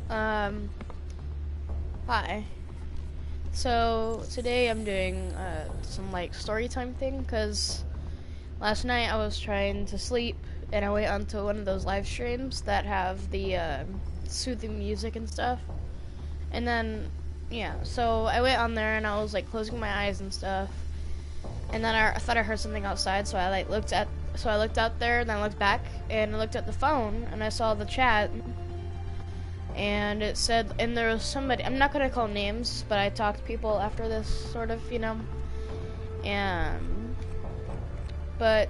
Um, Hi. So today I'm doing some like story time thing because last night I was trying to sleep and I went onto one of those live streams that have the soothing music and stuff. And then yeah, so I went on there and I was like closing my eyes and stuff. And then I thought I heard something outside, so I looked out there and then I looked back and I looked at the phone and I saw the chat and it said, and there was somebody, I'm not gonna call names, but I talked to people after this, sort of, and, but,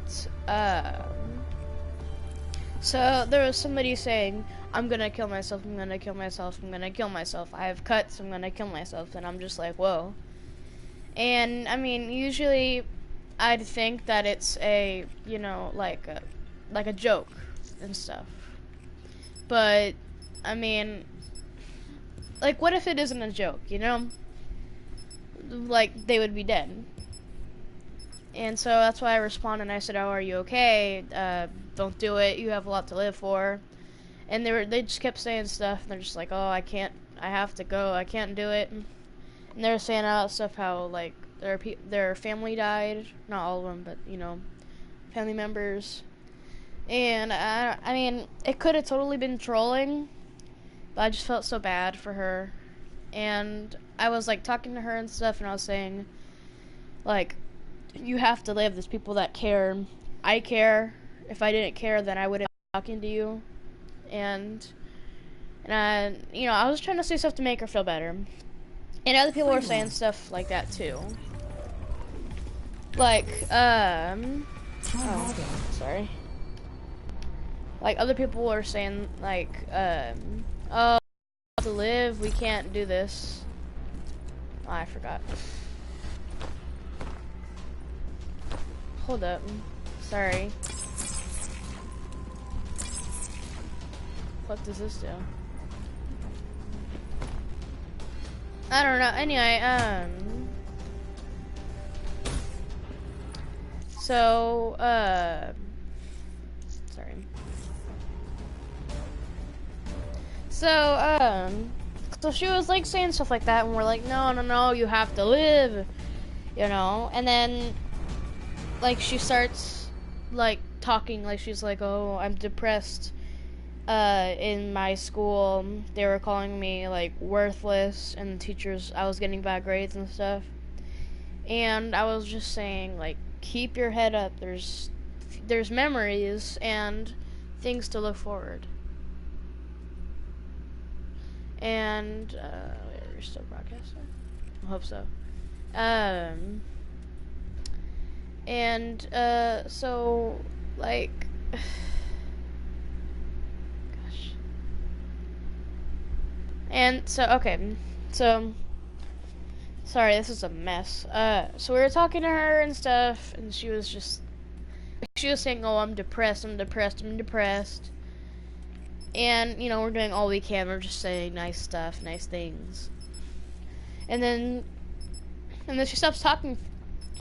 so there was somebody saying, I'm gonna kill myself, I'm gonna kill myself, I'm gonna kill myself, I have cuts, I'm gonna kill myself, and I'm just like, whoa. And, I mean, usually, I'd think that it's a, like a joke and stuff, but, I mean, like, what if it isn't a joke, Like, they would be dead. And so that's why I responded and I said, oh, are you okay? Don't do it. You have a lot to live for. And they just kept saying stuff. And they're just like, oh, I have to go. I can't do it. And they were saying all that stuff, how, like, their family died. Not all of them, but, family members. And, I mean, it could have totally been trolling. But I just felt so bad for her. And I was like talking to her and stuff, and I was saying, like, you have to live. There's people that care. I care. If I didn't care, then I wouldn't be talking to you. And I was trying to say stuff to make her feel better. And other people were saying stuff like that too. Like, oh, sorry. Like, other people were saying, like, oh, to live, we can't do this. Oh, I forgot. Hold up. Sorry. What does this do? I don't know. Anyway, so, sorry. So she was like saying stuff like that, and we're like, no, no, no, you have to live, and then, like, she starts, like, talking, like, she's like, oh, I'm depressed, in my school, they were calling me, like, worthless, and the teachers, I was getting bad grades and stuff, and I was just saying, like, keep your head up, there's memories, and things to look forward. And, we're still broadcasting? I hope so. So, like, gosh. And, so, okay, so, sorry, this is a mess. So we were talking to her and stuff, and she was saying, oh, I'm depressed, I'm depressed, I'm depressed. And, we're doing all we can. We're just saying nice stuff, nice things. And then she stops talking.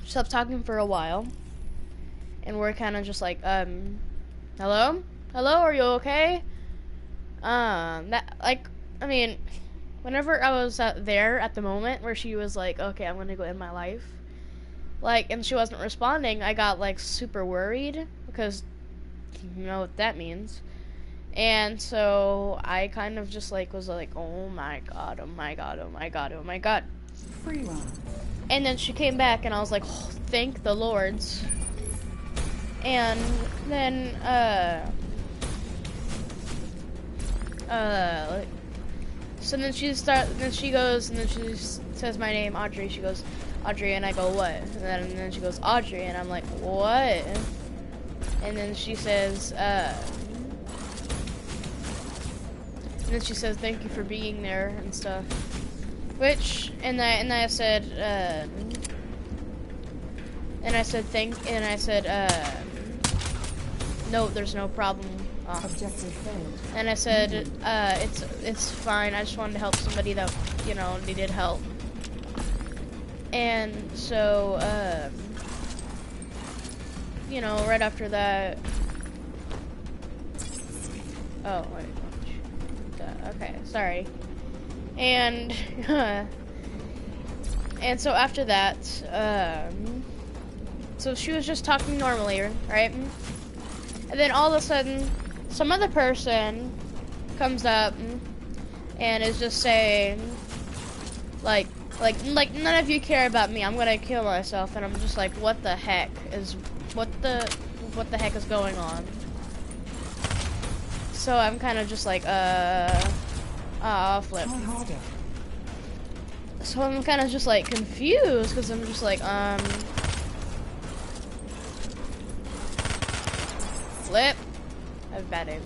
She stops talking for a while. And we're kind of just like, hello? Hello, are you okay? Whenever I was there at the moment where she was like, okay, I'm gonna go end my life. Like, and she wasn't responding, I got, like, super worried. Because you know what that means. And so I kind of just like was like, oh my god, oh my god, oh my god, oh my god. Free run. And then she came back and I was like, oh, thank the lords. And then so then she goes and then she says my name, Audrey. She goes, Audrey, and I go, what? And then she goes, Audrey, and I'm like, what? And then she says, and then she says, thank you for being there and stuff. And I said, no, there's no problem. Objective failed. And I said, it's fine. I just wanted to help somebody that, needed help. And so, right after that, oh, wait. Okay, sorry. And and so after that, so she was just talking normally, right? And then all of a sudden, some other person comes up and is just saying, like none of you care about me. I'm gonna kill myself. And I'm just like, what the heck is going on? So I'm kind of just like, flip. Try harder. So I'm kind of just like confused because I'm just like, flip. I have bad aim.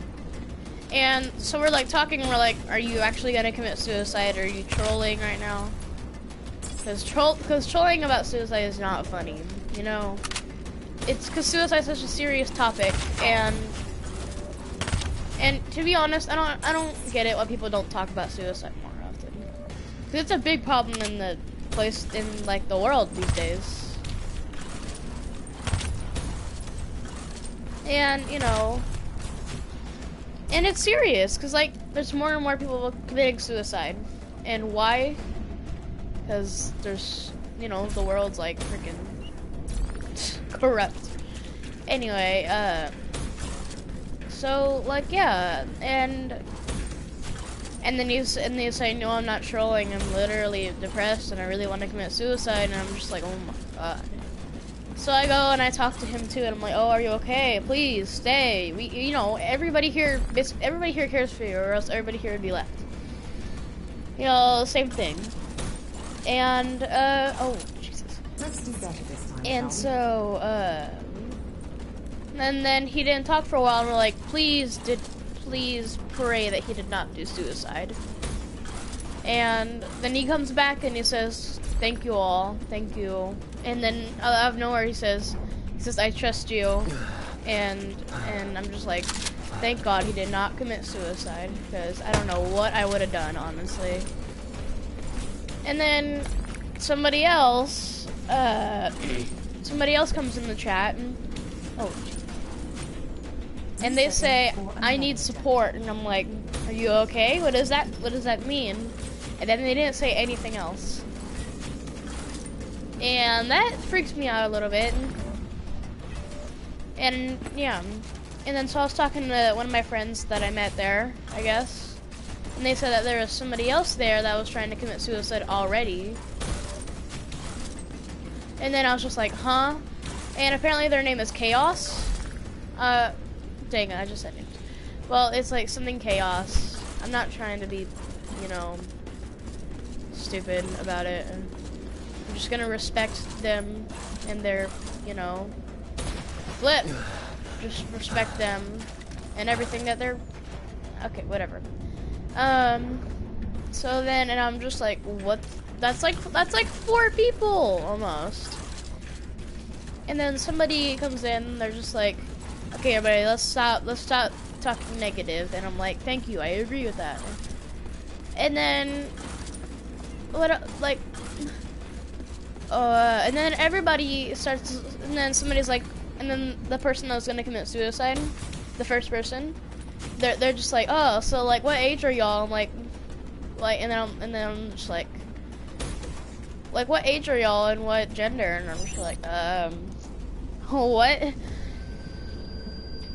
And so we're like talking, and we're like, are you actually gonna commit suicide, or are you trolling right now? Because trolling about suicide is not funny, you know? It's because suicide is such a serious topic, and to be honest, I don't get it why people don't talk about suicide more often. Because it's a big problem in the place, in like the world these days. And, you know, and it's serious, because, like, there's more and more people committing suicide. And why? Because there's, you know, the world's, like, freaking corrupt. Anyway, so, like, yeah, and then you say, no, I'm not trolling, I'm literally depressed, and I really want to commit suicide, and I'm just like, oh my god. So I go and I talk to him too, and I'm like, "Oh, are you okay? Please stay. You know, everybody here cares for you, or else everybody here would be left. You know, same thing." And oh Jesus. Let's do better this time. And so and then he didn't talk for a while, and we're like, please pray that he did not do suicide. And then he comes back and he says, "Thank you all, thank you." And then out of nowhere he says, "I trust you," and I'm just like, thank God he did not commit suicide, because I don't know what I would have done, honestly. And then somebody else comes in the chat, and and they say, "I need support," and I'm like, "Are you okay? What does that mean?" And then they didn't say anything else. And that freaks me out a little bit. And yeah. And then so I was talking to one of my friends that I met there, I guess. And they said that there was somebody else there that was trying to commit suicide already. And then I was just like, huh? And apparently their name is Chaos. Dang it, I just said it. Well, it's like something Chaos. I'm not trying to be, you know, stupid about it. I'm just gonna respect them and their, you know, flip. Just respect them and everything that they're, okay, whatever. So then, and I'm just like, what? That's like 4 people almost. And then somebody comes in, they're just like, okay, everybody, let's stop talking negative. And I'm like, thank you, I agree with that. And then, and then everybody starts, and then somebody's like, and then the person that was gonna commit suicide, the first person, they're just like, oh, so like, what age are y'all? I'm like, and then I'm just like, what age are y'all and what gender? And I'm just like, what?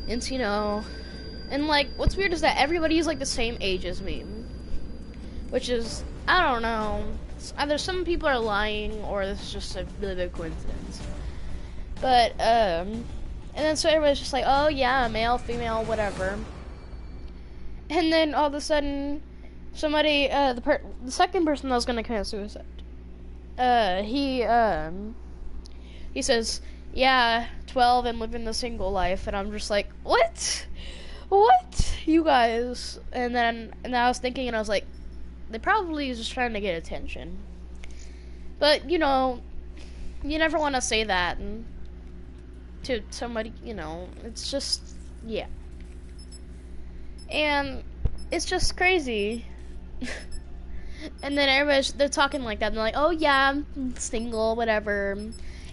And you know, and like, what's weird is that everybody's like the same age as me, which is, I don't know. Either some people are lying, or this is just a really big coincidence. But, and then so everybody's just like, oh yeah, male, female, whatever. And then all of a sudden, somebody, the second person that was gonna commit suicide, he says, yeah, 12 and living the single life. And I'm just like, what? What? You guys? And then I was thinking, and I was like, they probably just trying to get attention. But, you know, you never want to say that to somebody, you know. It's just, yeah. And it's just crazy. And then they're talking like that. And they're like, oh, yeah, I'm single, whatever.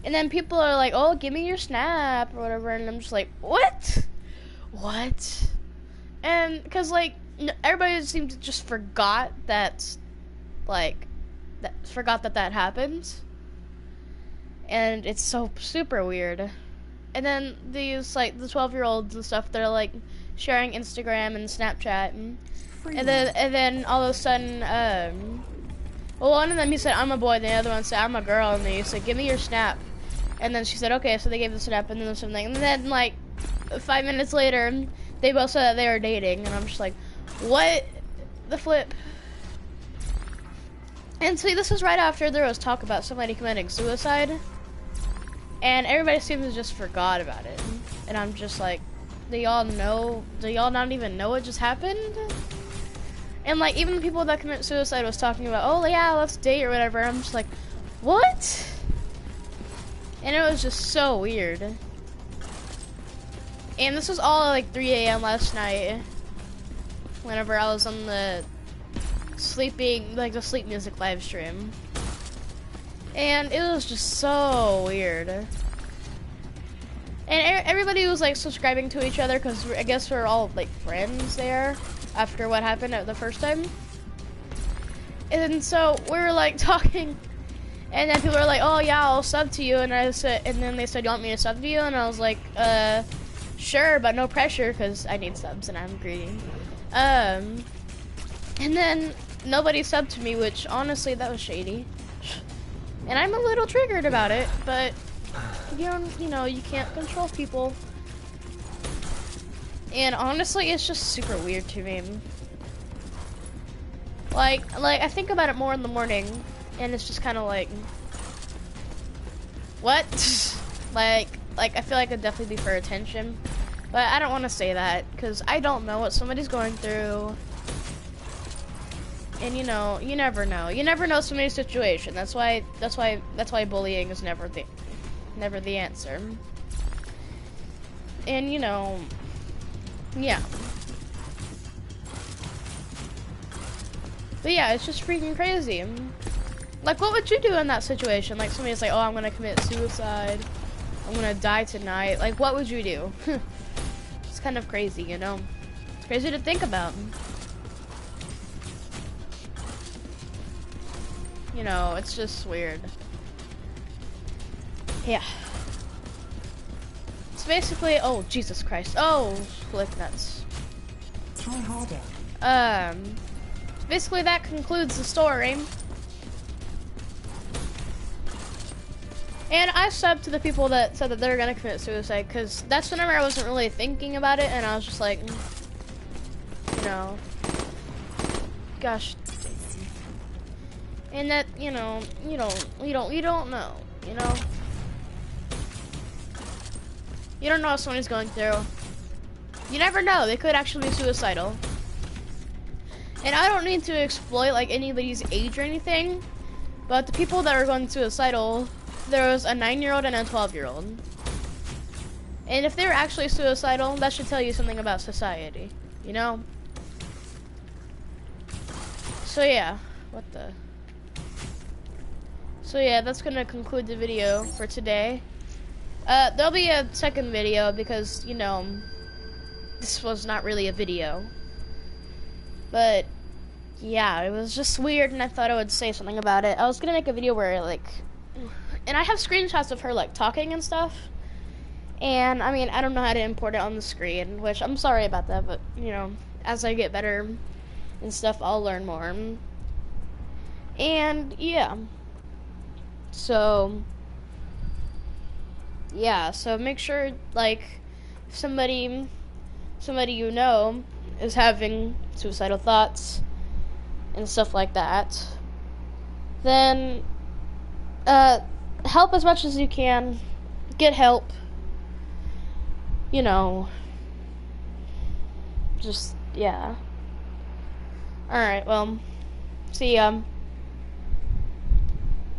And then people are like, oh, give me your Snap or whatever. And I'm just like, what? What? And, because, like, everybody seemed to just forgot that, like, forgot that happened, and it's so super weird. And then these like the 12-year-olds and stuff, they're like sharing Instagram and Snapchat, Free and ride. then all of a sudden, well, one of them he said I'm a boy, and the other one said I'm a girl, and he said give me your snap, and then she said okay, so they gave the snap, and then something, and then like 5 minutes later, they both said that they were dating, and I'm just like, what the flip? And see, this was right after there was talk about somebody committing suicide, and everybody seems to just forgot about it. And I'm just like, do y'all know? Do y'all not even know what just happened? And like, even the people that commit suicide was talking about, oh yeah, let's date or whatever. I'm just like, what? And it was just so weird. And this was all at like 3 a.m. last night, whenever I was on the sleeping, like the sleep music live stream. And it was just so weird. And everybody was like subscribing to each other because I guess we're all like friends there after what happened at the first time. And so we were like talking, and then people were like, "Oh yeah, I'll sub to you." And I said, and then they said, "You want me to sub to you?" And I was like, "Sure, but no pressure because I need subs and I'm greedy." And then nobody subbed to me, which honestly that was shady. And I'm a little triggered about it, but you know, you can't control people. And honestly, it's just super weird to me. Like I think about it more in the morning, and it's just kind of like, what? like I feel like I'd definitely be for attention, but I don't want to say that because I don't know what somebody's going through. And you know, you never know. You never know somebody's situation. That's why bullying is never the answer. And you know, yeah. But yeah, it's just freaking crazy. Like, what would you do in that situation? Like, somebody's like, oh, I'm gonna commit suicide. I'm gonna die tonight. Like, what would you do? It's kind of crazy, you know? It's crazy to think about. You know, it's just weird. Yeah. It's basically, oh, Jesus Christ. Oh, flip nuts. Try harder. Basically that concludes the story. And I subbed to the people that said that they were gonna commit suicide, because that's whenever I wasn't really thinking about it, and I was just like, you know, gosh. And that, you know, you don't know, you know? You don't know what someone's going through. You never know, they could actually be suicidal. And I don't need to exploit like anybody's age or anything, but the people that are going suicidal, there was a 9-year-old and a 12-year-old. And if they're actually suicidal, that should tell you something about society, you know? So yeah, So yeah, that's gonna conclude the video for today. There'll be a second video because, you know, this was not really a video. But yeah, it was just weird, and I thought I would say something about it. I was gonna make a video where like, and I have screenshots of her like talking and stuff. And I mean, I don't know how to import it on the screen, which I'm sorry about that, but you know, as I get better and stuff, I'll learn more. And yeah. So yeah, so make sure like if somebody you know is having suicidal thoughts and stuff like that, then help as much as you can. Get help. You know, just yeah. Alright, well, see ya.